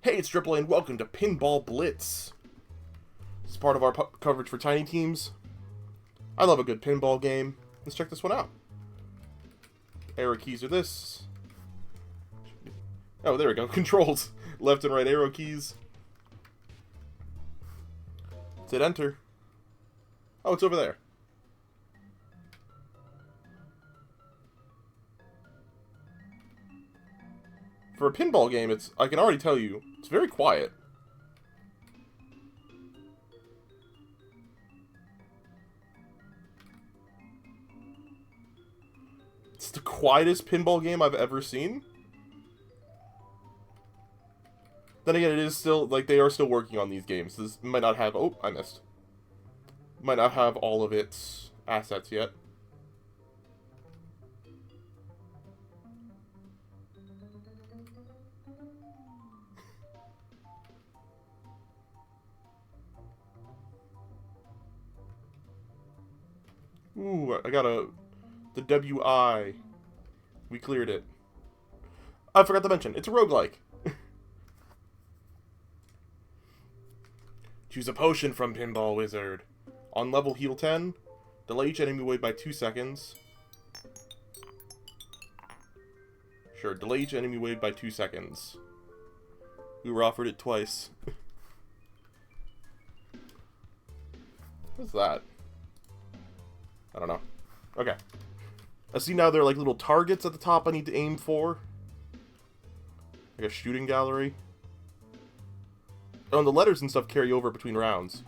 Hey, it's Triple A and welcome to Pinball Blitz. This is part of our coverage for tiny teams. I love a good pinball game. Let's check this one out. Arrow keys are this. Oh, there we go. Controls. Left and right arrow keys. Let's hit enter. Oh, it's over there. For a pinball game, I can already tell you, it's very quiet. It's the quietest pinball game I've ever seen. Then again, it is still, like, they are still working on these games. This might not have, oh, I missed. Might not have all of its assets yet. Ooh, I got the WI. We cleared it. I forgot to mention, it's a roguelike. Choose a potion from Pinball Wizard. On level heal 10, delay each enemy wave by 2 seconds. Sure, delay each enemy wave by 2 seconds. We were offered it twice. What's that? I don't know. Okay. I see now there are like little targets at the top I need to aim for. Like a shooting gallery. Oh, and the letters and stuff carry over between rounds.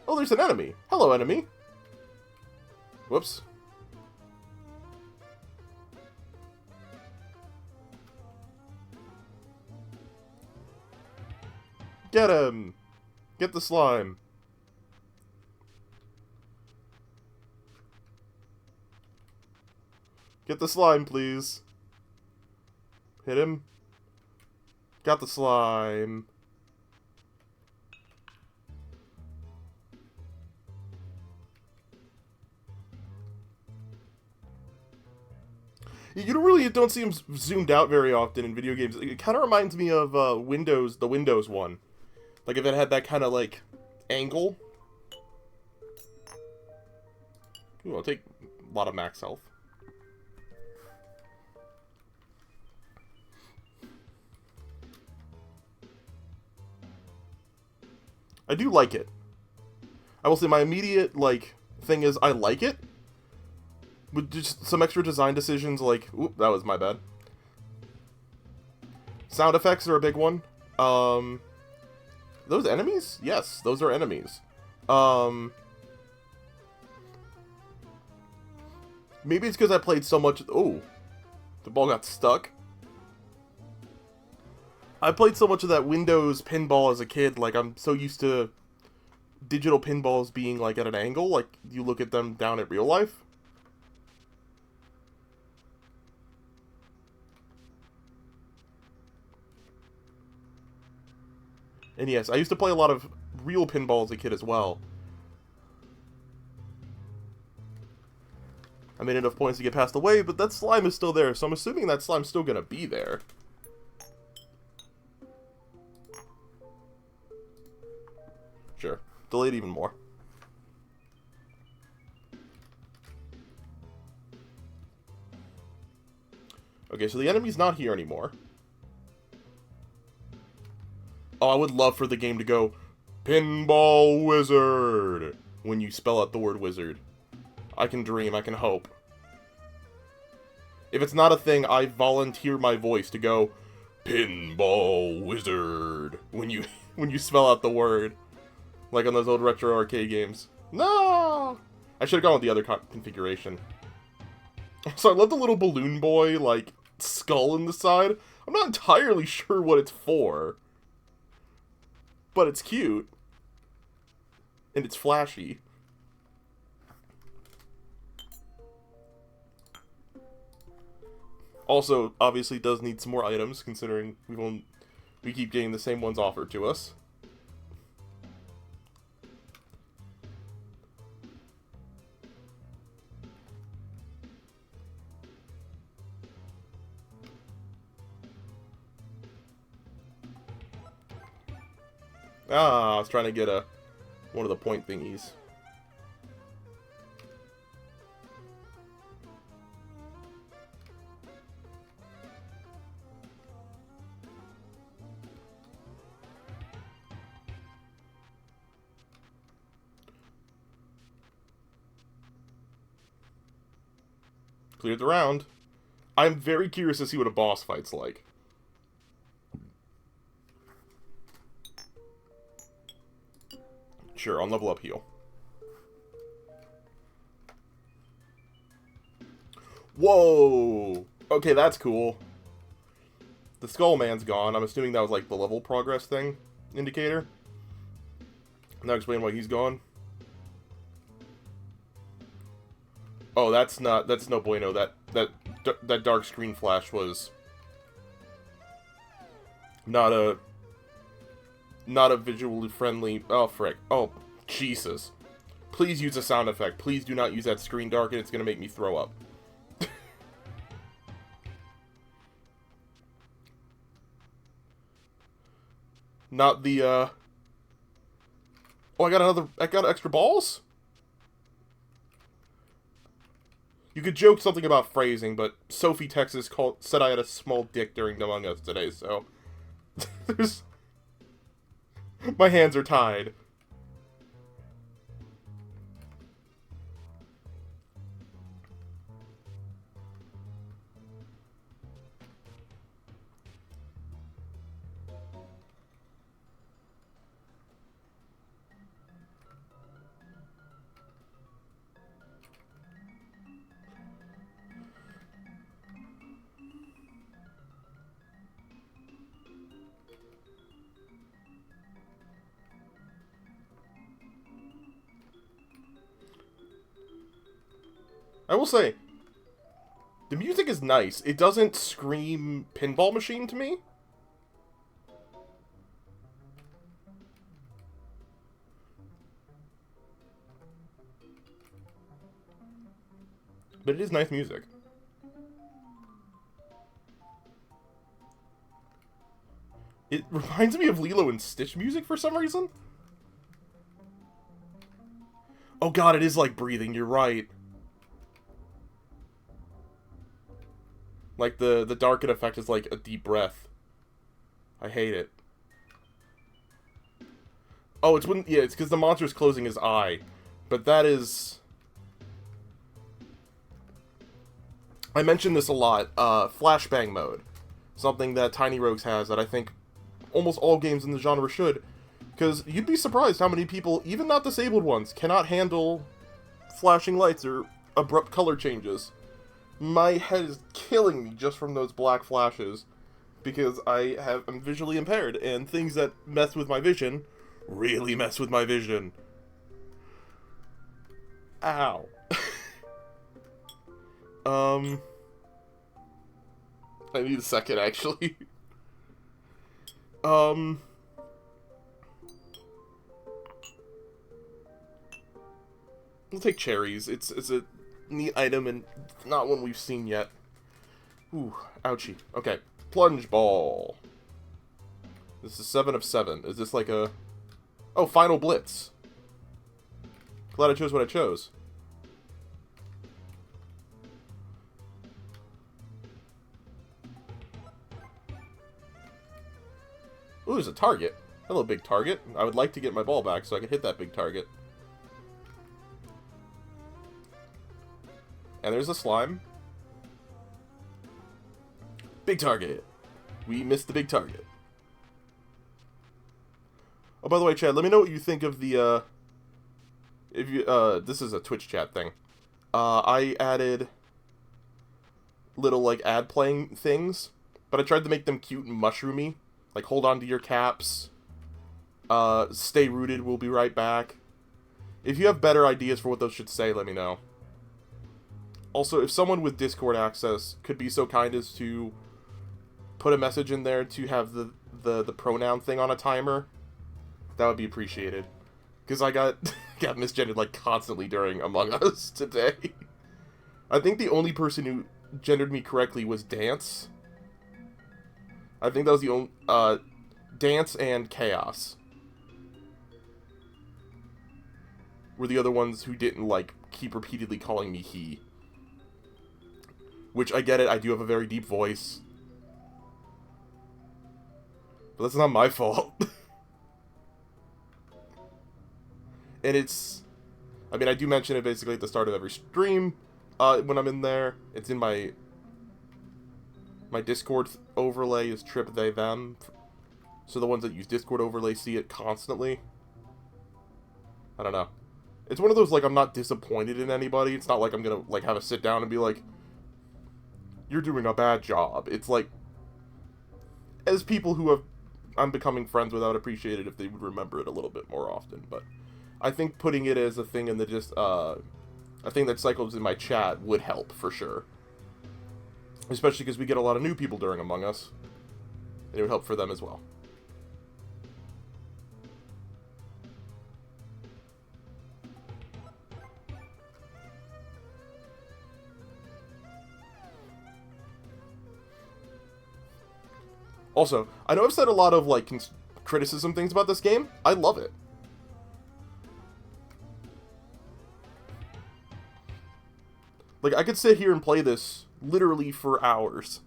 Oh, there's an enemy. Hello, enemy. Whoops. Get him! Get the slime. Get the slime, please. Hit him. Got the slime. You really don't see him zoomed out very often in video games. It kind of reminds me of the Windows one. Like if it had that kind of like angle. Ooh, I'll take a lot of max health. I do like it. I will say my immediate like thing is I like it. With just some extra design decisions like, oop, that was my bad. Sound effects are a big one. Those enemies? Yes, those are enemies. Maybe it's because I played so much... Oh, the ball got stuck. I played so much of that Windows pinball as a kid, like I'm so used to digital pinballs being like at an angle, like you look at them down at real life. And yes, I used to play a lot of real pinball as a kid as well. I made enough points to get past the wave, but that slime is still there, so I'm assuming that slime's still gonna be there. Sure. Delayed even more. Okay, so the enemy's not here anymore. Oh, I would love for the game to go, Pinball Wizard, when you spell out the word wizard. I can dream, I can hope. If it's not a thing, I volunteer my voice to go, Pinball Wizard, when you spell out the word. Like on those old retro arcade games. No! I should have gone with the other configuration. So I love the little balloon boy, like, skull in the side. I'm not entirely sure what it's for. But it's cute. And it's flashy. Also, obviously does need some more items, considering we keep getting the same ones offered to us. Ah, I was trying to get one of the point thingies. Cleared the round. I'm very curious to see what a boss fight's like. Sure, I'll level up heal. Whoa! Okay, that's cool. The Skull Man's gone. I'm assuming that was like the level progress thing indicator. Now explain why he's gone. Oh, that's no bueno. That dark screen flash was not a visually friendly. Oh frick. Oh Jesus. Please use a sound effect. Please do not use that screen darken. It's gonna make me throw up. Not the Oh, I got extra balls? You could joke something about phrasing, but Sophie Texas said I had a small dick during Among Us today, so... There's... My hands are tied. I will say, the music is nice. It doesn't scream pinball machine to me. But it is nice music. It reminds me of Lilo and Stitch music for some reason. Oh god, it is like breathing, you're right. Like, the darken effect is like a deep breath. I hate it. Oh, it's when... Yeah, it's because the monster's closing his eye. But that is... I mentioned this a lot. Flashbang mode. Something that Tiny Rogues has that I think almost all games in the genre should. Because you'd be surprised how many people, even not disabled ones, cannot handle flashing lights or abrupt color changes. My head is killing me just from those black flashes, because I'm visually impaired, and things that mess with my vision really mess with my vision. Ow. I need a second, actually. We'll take cherries. It's a neat item and not one we've seen yet. Ooh, ouchie. Okay, plunge ball. This is 7 of 7. Is this like a... Oh, final blitz. Glad I chose what I chose. Ooh, there's a target. Hello, big target. I would like to get my ball back so I can hit that big target. And there's a slime. Big target. We missed the big target. Oh, by the way, Chad, let me know what you think of the, if you, this is a Twitch chat thing. I added little, like, ad playing things, but I tried to make them cute and mushroomy. Like, hold on to your caps. Stay rooted, we'll be right back. If you have better ideas for what those should say, let me know. Also, if someone with Discord access could be so kind as to put a message in there to have the pronoun thing on a timer, that would be appreciated. Because I got misgendered, like, constantly during Among Us today. I think the only person who gendered me correctly was Dance. I think that was the only... Dance and Chaos. were the other ones who didn't, like, keep repeatedly calling me he. Which, I get it, I do have a very deep voice. But that's not my fault. And it's... I mean, I do mention it basically at the start of every stream, when I'm in there. It's in my Discord overlay is trip they them. So the ones that use Discord overlay see it constantly. I don't know. It's one of those, like, I'm not disappointed in anybody. It's not like I'm gonna, like, have a sit down and be like, you're doing a bad job. It's like, as people who I'm becoming friends with, I would appreciate it if they would remember it a little bit more often. But I think putting it as a thing in the a thing that cycles in my chat would help, for sure. Especially because we get a lot of new people during Among Us. And it would help for them as well. Also, I know I've said a lot of, like, criticism things about this game. I love it. Like, I could sit here and play this literally for hours.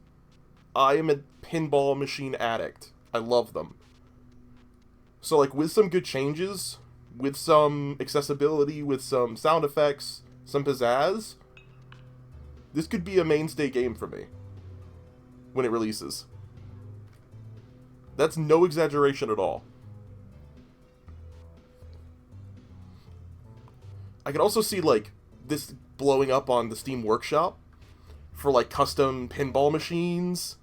I am a pinball machine addict. I love them. So, like, with some good changes, with some accessibility, with some sound effects, some pizzazz, this could be a mainstay game for me when it releases. That's no exaggeration at all. I could also see, like, this blowing up on the Steam Workshop for, like, custom pinball machines.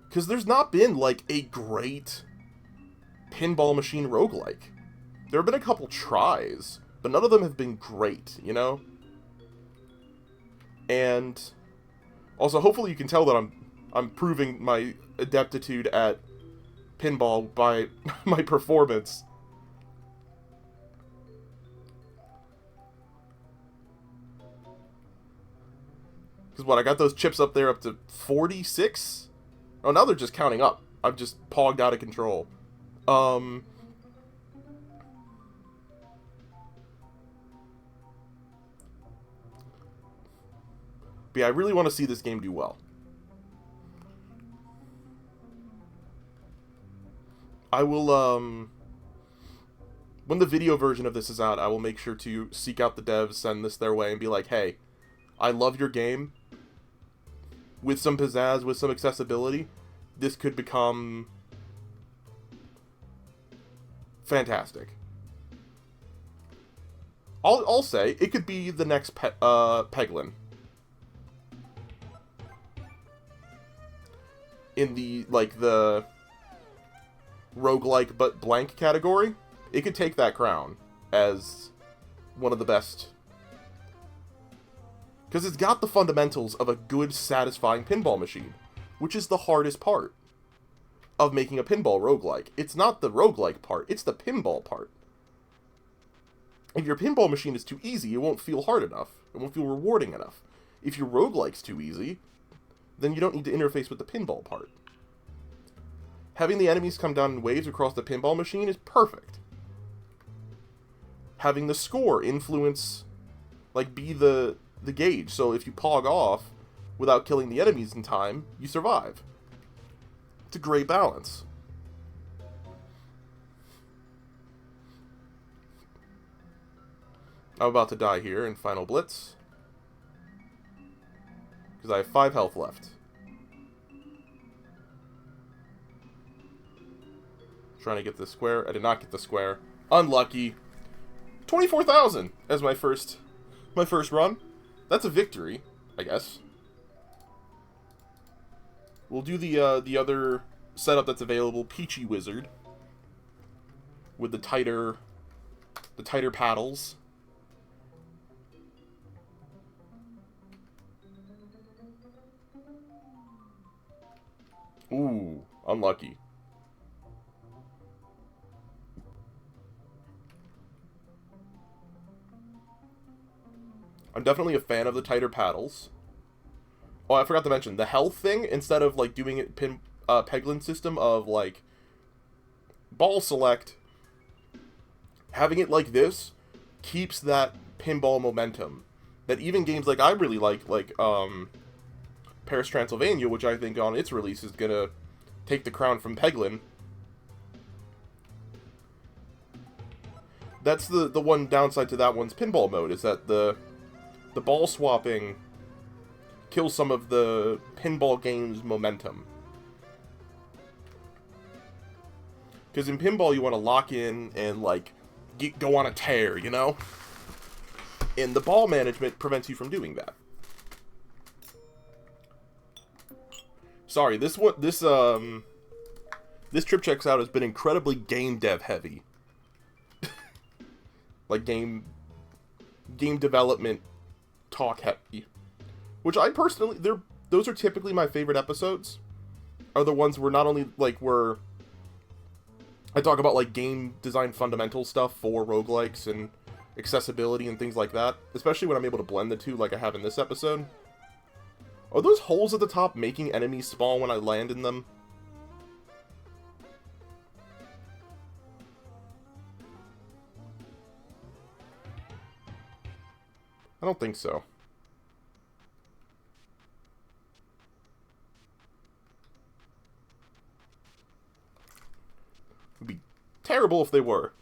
Because there's not been, like, a great pinball machine roguelike. There have been a couple tries, but none of them have been great, you know? And also, hopefully you can tell that I'm proving my adeptitude at pinball by my performance. Because what, I got those chips up there up to 46? Oh, now they're just counting up. I've just pogged out of control. But yeah, I really want to see this game do well. I will, when the video version of this is out, I will make sure to seek out the devs, send this their way, and be like, hey, I love your game. With some pizzazz, with some accessibility, this could become fantastic. I'll say, it could be the next Peglin. In the, like, the roguelike but blank category, it could take that crown as one of the best. Because it's got the fundamentals of a good, satisfying pinball machine, which is the hardest part of making a pinball roguelike. It's not the roguelike part, it's the pinball part. If your pinball machine is too easy, it won't feel hard enough. It won't feel rewarding enough. If your roguelike's too easy, then you don't need to interface with the pinball part. Having the enemies come down in waves across the pinball machine is perfect. Having the score influence, like, be the gauge, so if you pog off without killing the enemies in time, you survive. It's a great balance. I'm about to die here in Final Blitz, because I have 5 health left. Trying to get the square. I did not get the square. Unlucky. 24,000 as my first run. That's a victory, I guess. We'll do the other setup that's available, Peachy Wizard, with the tighter paddles. Ooh, unlucky. I'm definitely a fan of the tighter paddles. Oh, I forgot to mention, the health thing, instead of, like, doing it Peglin system of, like, ball select, having it like this, keeps that pinball momentum. That even games like I really like Paris Transylvania, which I think on its release is gonna take the crown from Peglin. That's the one downside to that one's pinball mode, is that the ball swapping kills some of the pinball game's momentum. Because in pinball you want to lock in and, like, go on a tear, you know? And the ball management prevents you from doing that. Sorry, this Trip Checks Out has been incredibly game dev heavy. Like, game development talk heavy. Which I personally, those are typically my favorite episodes. Are the ones where not only, like, where I talk about, like, game design fundamental stuff for roguelikes and accessibility and things like that. Especially when I'm able to blend the two like I have in this episode. Are those holes at the top making enemies spawn when I land in them? I don't think so. It'd be terrible if they were.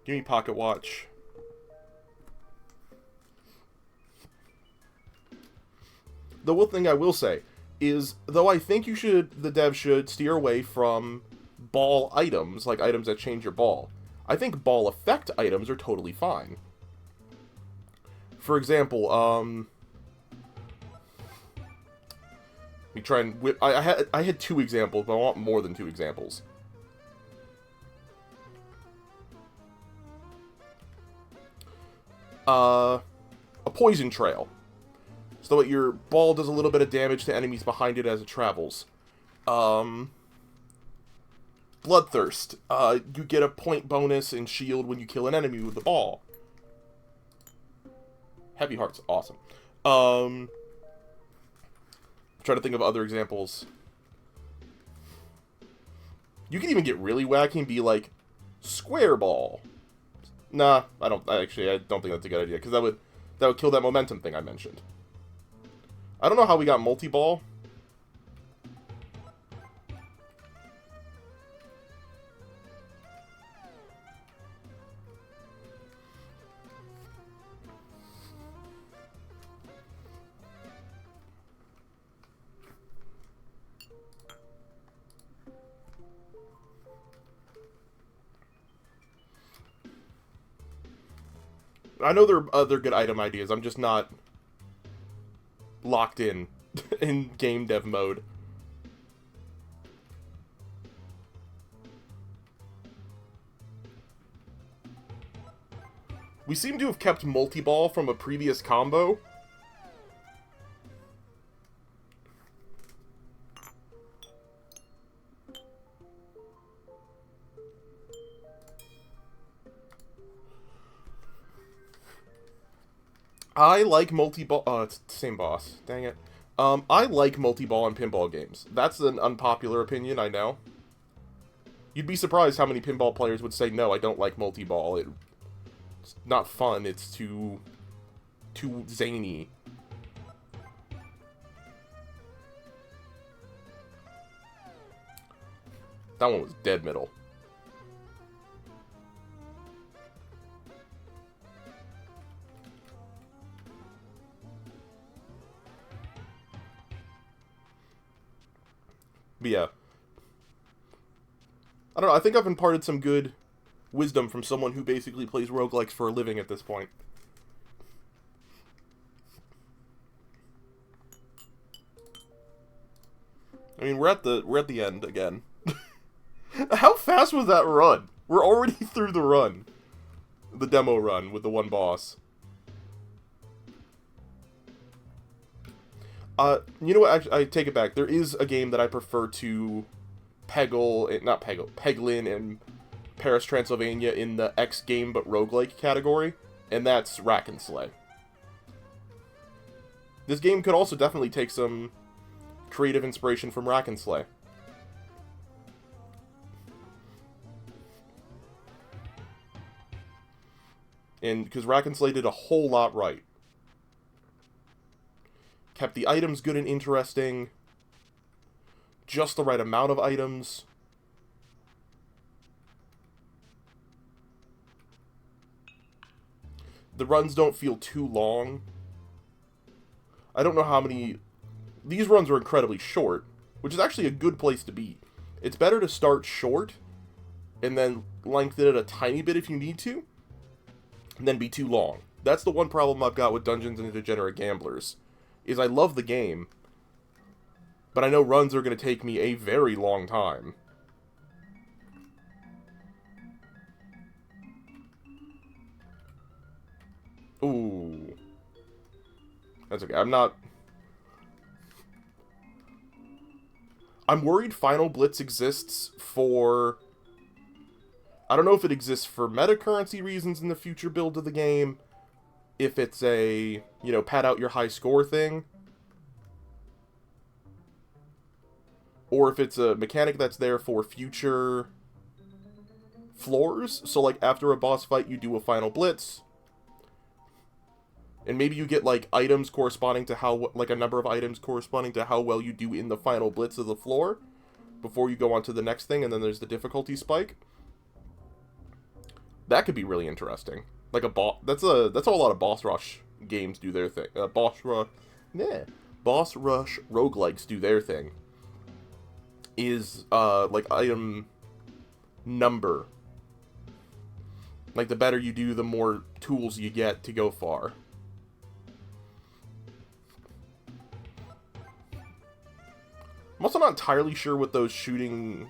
Give me Pocket Watch. The one thing I will say is, though I think the dev should steer away from ball items, like items that change your ball, I think ball effect items are totally fine. For example, let me try and whip. I had 2 examples, but I want more than 2 examples. A poison trail, so that your ball does a little bit of damage to enemies behind it as it travels. Bloodthirst. You get a point bonus in shield when you kill an enemy with the ball. Heavy Heart's awesome. I'm trying to think of other examples. You can even get really wacky and be like, square ball. Nah, I don't think that's a good idea, because that would kill that momentum thing I mentioned. I don't know how we got multi-ball. I know there are other good item ideas, I'm just not locked in game dev mode. We seem to have kept multi-ball from a previous combo. I like multi-ball. Oh, it's the same boss. Dang it. I like multi-ball in pinball games. That's an unpopular opinion, I know. You'd be surprised how many pinball players would say, no, I don't like multi-ball. It's not fun. It's too zany. That one was dead middle. But yeah. I don't know, I think I've imparted some good wisdom from someone who basically plays roguelikes for a living at this point. I mean, we're at the end again. How fast was that run? We're already through the run. The demo run with the one boss. You know what, actually, I take it back. There is a game that I prefer to Peglin and Paris Transylvania in the X game but roguelike category, and that's Rack and Slay. This game could also definitely take some creative inspiration from Rack and Slay. And because Rack and Slay did a whole lot right. Kept the items good and interesting. Just the right amount of items. The runs don't feel too long. I don't know how many... These runs are incredibly short, which is actually a good place to be. It's better to start short, and then lengthen it a tiny bit if you need to, and then be too long. That's the one problem I've got with Dungeons & Degenerate Gamblers, is I love the game, but I know runs are going to take me a very long time. Ooh. That's okay. I'm worried Final Blitz exists for... I don't know if it exists for meta currency reasons in the future build of the game. If it's a, you know, pad out your high score thing. Or if it's a mechanic that's there for future floors. So, like, after a boss fight, you do a Final Blitz. And maybe you get, like, items corresponding to how... Like, a number of items corresponding to how well you do in the Final Blitz of the floor. Before you go on to the next thing, and then there's the difficulty spike. That could be really interesting. Like a boss... That's how a lot of boss rush games do their thing. Boss rush roguelikes do their thing. Is, like, item number. Like, the better you do, the more tools you get to go far. I'm also not entirely sure what those shooting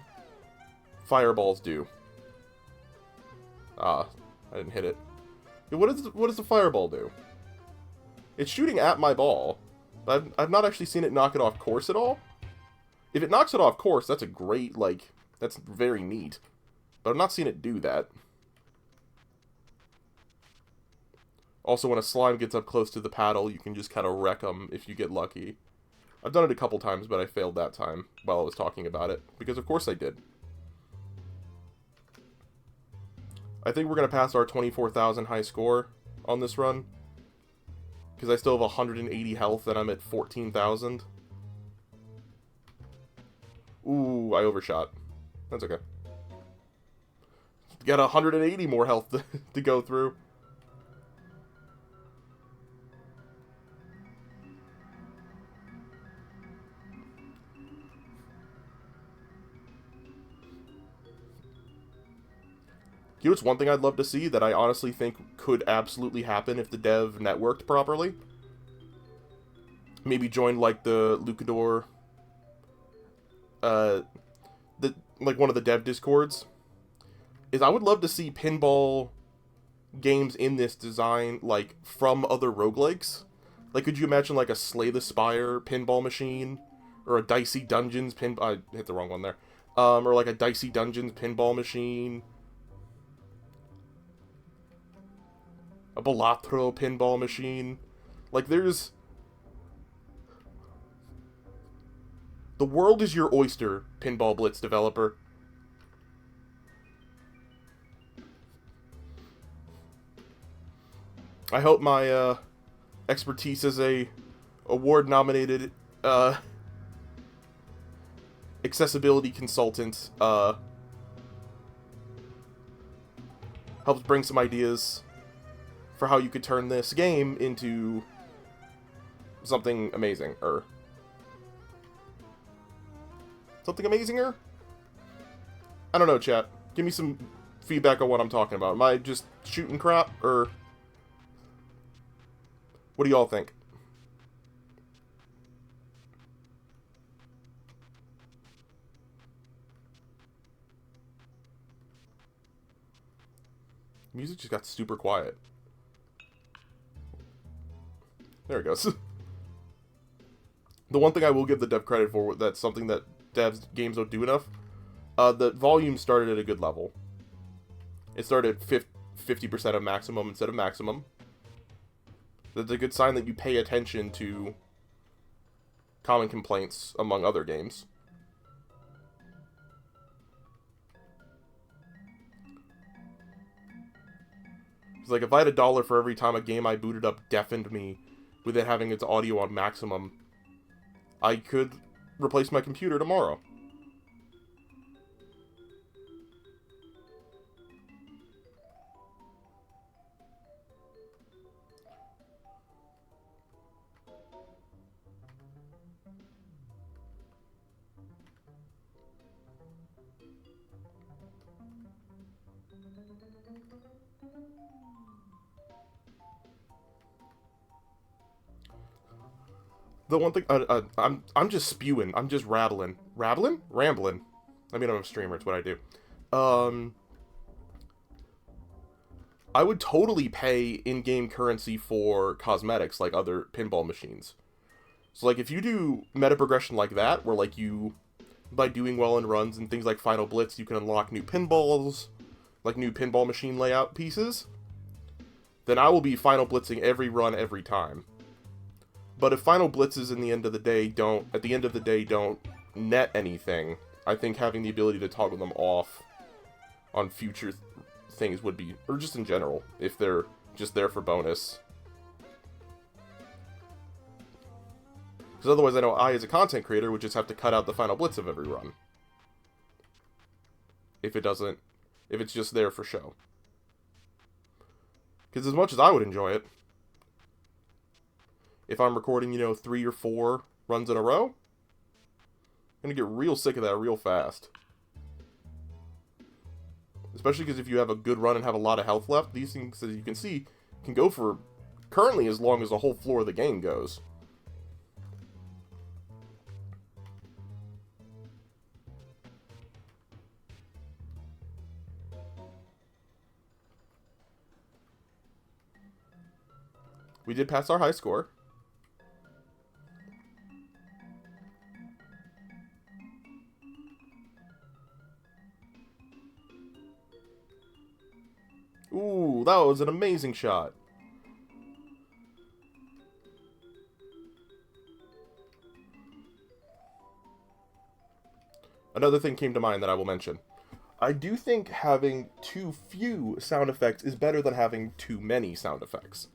fireballs do. Ah, I didn't hit it. What does the fireball do? It's shooting at my ball, but I've not actually seen it knock it off course at all. If it knocks it off course, that's a great, like, that's very neat. But I've not seen it do that. Also, when a slime gets up close to the paddle, you can just kind of wreck them if you get lucky. I've done it a couple times, but I failed that time while I was talking about it. Because of course I did. I think we're going to pass our 24,000 high score on this run. Because I still have 180 health and I'm at 14,000. Ooh, I overshot. That's okay. Got 180 more health to go through. You know what's one thing I'd love to see that I honestly think could absolutely happen if the dev networked properly? Maybe join, like, the Lucador... like, one of the dev discords. Is I would love to see pinball games in this design, like, from other roguelikes. Like, could you imagine, like, a Slay the Spire pinball machine? Or a Dicey Dungeons I hit the wrong one there. Or, like, a Dicey Dungeons pinball machine. A Balatro pinball machine. Like, there's... The world is your oyster, Pinball Blitz developer. I hope my expertise as a award-nominated accessibility consultant helps bring some ideas for how you could turn this game into something amazing, something amazinger? I don't know, chat. Give me some feedback on what I'm talking about. Am I just shooting crap, or what do y'all think? Music just got super quiet. There it goes. The one thing I will give the dev credit for, that's something that devs games don't do enough, the volume started at a good level. It started at 50% of maximum instead of maximum. That's a good sign that you pay attention to common complaints among other games. It's like, if I had $1 for every time a game I booted up deafened me with it having its audio on maximum, I could replace my computer tomorrow. The one thing, I'm just spewing. I'm just rattling. Rambling. I mean, I'm a streamer. It's what I do. I would totally pay in-game currency for cosmetics like other pinball machines. So, like, if you do meta progression like that, where, like, you, by doing well in runs and things like Final Blitz, you can unlock new pinballs, like new pinball machine layout pieces, then I will be Final Blitzing every run every time. But if Final Blitzes at the end of the day don't net anything, I think having the ability to toggle them off on future things would be, or just in general, if they're just there for bonus. Because otherwise I know I, as a content creator, would just have to cut out the Final Blitz of every run. If it's just there for show. Because as much as I would enjoy it, if I'm recording, 3 or 4 runs in a row, I'm going to get real sick of that real fast. Especially because if you have a good run and have a lot of health left, these things, as you can see, can go for currently as long as the whole floor of the game goes. We did pass our high score. Ooh, that was an amazing shot. Another thing came to mind that I will mention. I do think having too few sound effects is better than having too many sound effects.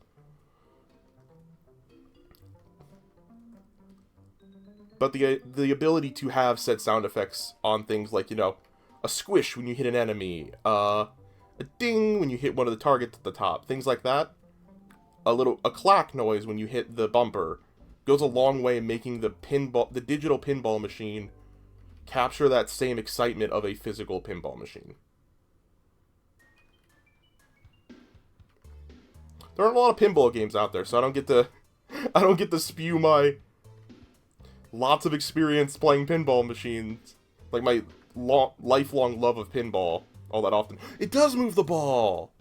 But the ability to have said sound effects on things like, a squish when you hit an enemy, a ding when you hit one of the targets at the top, things like that. A clack noise when you hit the bumper goes a long way in making the digital pinball machine capture that same excitement of a physical pinball machine. There aren't a lot of pinball games out there, so I don't get to spew my lots of experience playing pinball machines, like my lifelong love of pinball, all that often. It does move the ball!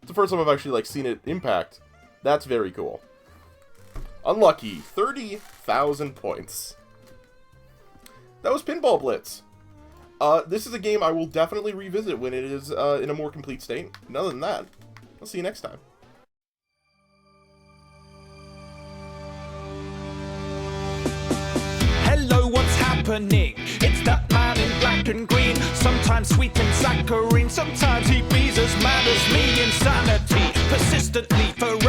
It's the first time I've actually, seen it impact. That's very cool. Unlucky. 30,000 points. That was Pinball Blitz. This is a game I will definitely revisit when it is in a more complete state. And other than that, I'll see you next time. Hello, what's happening? It's that man in black and green. Sometimes sweet and saccharine. Sometimes he be as mad as me. Insanity, persistently, forever.